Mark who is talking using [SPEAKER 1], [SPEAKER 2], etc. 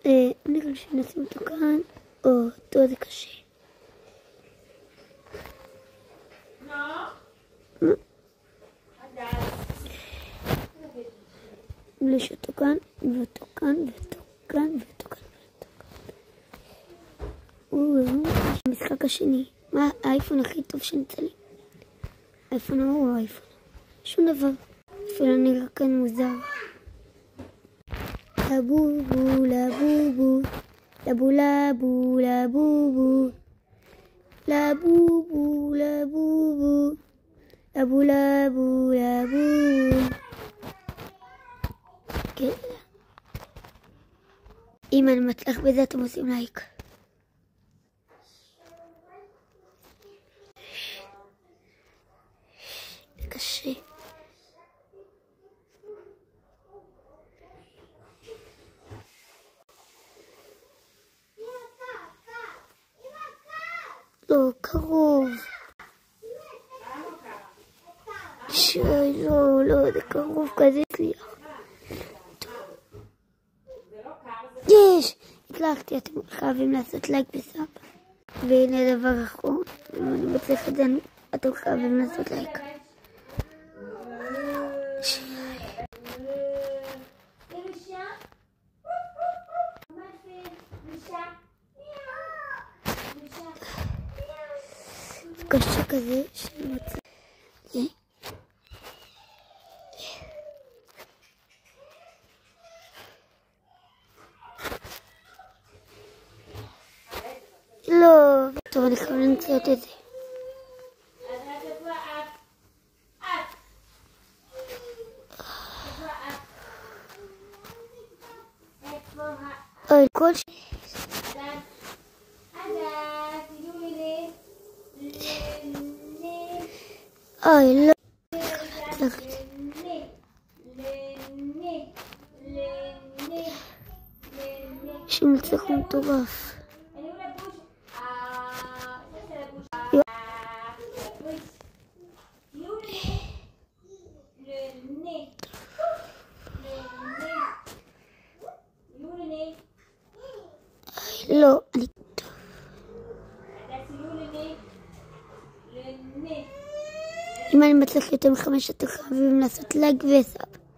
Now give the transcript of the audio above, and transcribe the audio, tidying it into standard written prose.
[SPEAKER 1] נראה לי שנשים אותו כאן, או אותו זה קשה. יש אותו כאן, ואותו כאן, ואותו כאן, ואותו כאן, ואותו כאן. המשחק השני. מה האייפון הכי טוב שנצא לי? האייפון הוא האייפון. שום דבר. אפילו נראה כאן מוזר. לבובו, לבובו, לבו לבו, לבובו, לבובו, לבובו, לבו לבו, לבובו. כן. אם אני מצליח בזה אתם עושים לייק. זה קשה. לא, קרוב. לא, זה קרוב כזה הצליח. יש! הצלחתי, אתם חייבים לעשות לייק וסאב. והנה דבר אחרון, אם אני מצליח את זה, אתם חייבים לעשות לייק. קשה כזה שאני רוצה זה. לא, טוב אני חייב למצוא את זה. אוי, כל ש... אוי, לא. שמצליח מטורף. לא, אני... אם אני מצליח יותר מ5 אתם חייבים לעשות לייק וסאב.